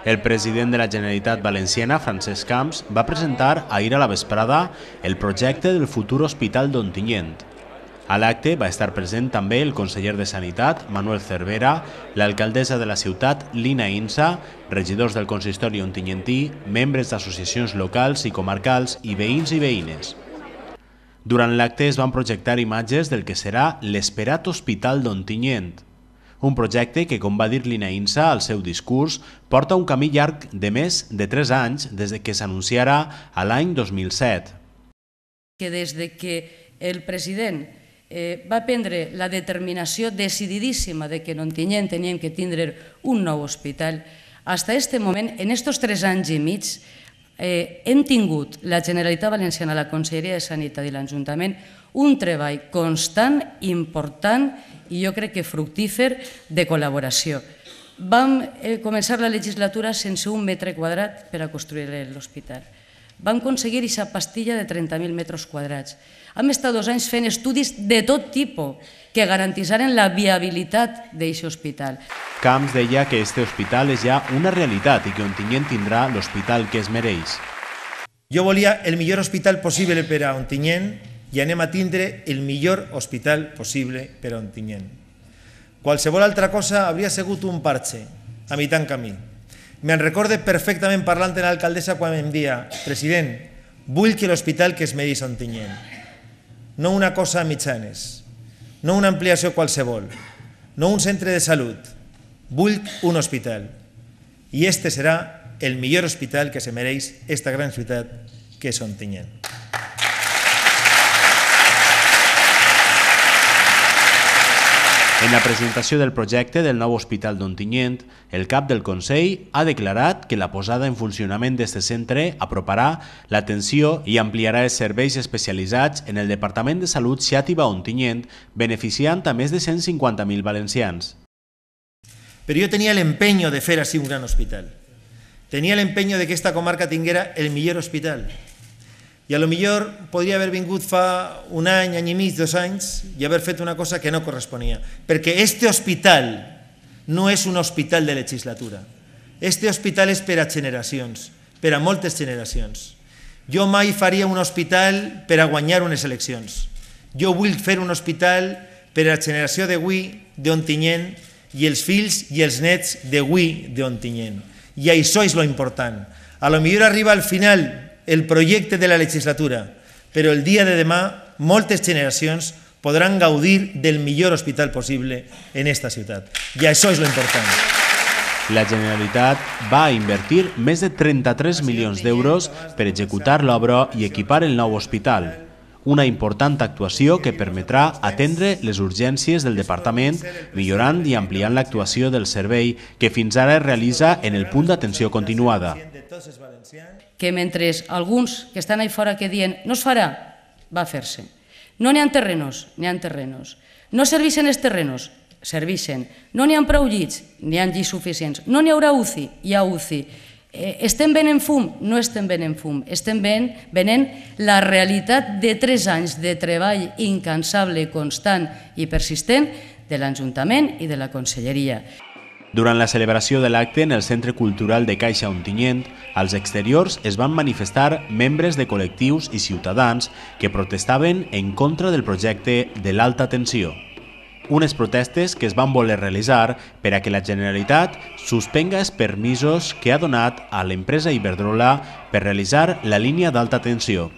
El president de la Generalitat Valenciana, Francesc Camps, va presentar ahir a la vesprada el projecte del futur hospital d'Ontinyent. A l'acte va estar present també el conseller de Sanitat, Manuel Cervera, l'alcaldessa de la ciutat, Lina Insa, regidors del consistori ontinyentí, membres d'associacions locals i comarcals i veïns i veïnes. Durant l'acte es van projectar imatges del que serà l'esperat Hospital d'Ontinyent, un projecte que, com va dir Lina Insa al seu discurs, porta un camí llarg de més de 3 anys des que s'anunciara a l'any 2007. Que des que el president va prendre la determinació decididíssima de que en Ontinyent teníem que tindre un nou hospital, fins a aquest moment, en aquests 3 anys i mig, hem tingut la Generalitat Valenciana, la Conselleria de Sanitat i l'Ajuntament un treball constant, important i jo crec que fructífer de col·laboració. Vam començar la legislatura sense un metre quadrat per a construir l'hospital. Vam aconseguir aquesta pastilla de 30.000 metres quadrats. Hem estat 2 anys fent estudis de tot tipus que garantissaren la viabilitat d'aquest hospital. Camps deia que este hospital és ja una realitat i que Ontinyent tindrà l'hospital que es mereix. Jo volia el millor hospital possible per a Ontinyent i anem a tindre el millor hospital possible per a Ontinyent. Qualsevol altra cosa hauria sigut un parche, a mitjan camí. Me'n recorde perfectament parlant amb l'alcaldessa quan em deia: president, vull que l'hospital que es mereix a Ontinyent. No una cosa a mitjanes, no una ampliació qualsevol, no un centre de salut, vull un hospital. I este serà el millor hospital que se mereix esta gran ciutat que és Ontinyent. En la presentació del projecte del nou hospital d'Ontinyent, el cap del Consell ha declarat que la posada en funcionament d'aquest centre aproparà l'atenció i ampliarà els serveis especialitzats en el Departament de Salut Xàtiva Ontinyent, beneficiant a més de 150.000 valencians. Però jo tenia l'empeño de fer així un gran hospital. Tenia l'empeño de que esta comarca tinguera el millor hospital. I a lo millor podria haver vingut fa un any, any i mig, 2 anys, i haver fet una cosa que no corresponia. Perquè este hospital no és un hospital de legislatura. Este hospital és per a generacions, per a moltes generacions. Jo mai faria un hospital per a guanyar unes eleccions. Jo vull fer un hospital per a la generació d'avui d'Ontinyent i els fills i els nets d'avui d'Ontinyent. I això és lo important. A lo millor arriba al final el projecte de la legislatura, però el dia de demà moltes generacions podran gaudir del millor hospital possible en esta ciutat. I això és lo important. La Generalitat va invertir més de 33 milions d'euros per executar l'obra i equipar el nou hospital. Una important actuació que permetrà atendre les urgències del departament, millorant i ampliant l'actuació del servei que fins ara es realitza en el punt d'atenció continuada. Que mentre alguns que estan ahí fora que diuen no es farà, va fer-se. No n'hi ha terrenos, n'hi ha terrenos. No serveixen els terrenos, serveixen. No n'hi ha prou llits, n'hi ha llits suficients. No n'hi haurà UCI, hi ha UCI. Estem venent fum? No estem venent fum. Estem venent la realitat de 3 anys de treball incansable, constant i persistent de l'Ajuntament i de la Conselleria. Durant la celebració de l'acte en el Centre Cultural de Caixa Ontinyent, als exteriors es van manifestar membres de col·lectius i ciutadans que protestaven en contra del projecte de l'alta tensió. Unes protestes que es van voler realitzar per a que la Generalitat suspenga els permisos que ha donat a l'empresa Iberdrola per realitzar la línia d'alta tensió.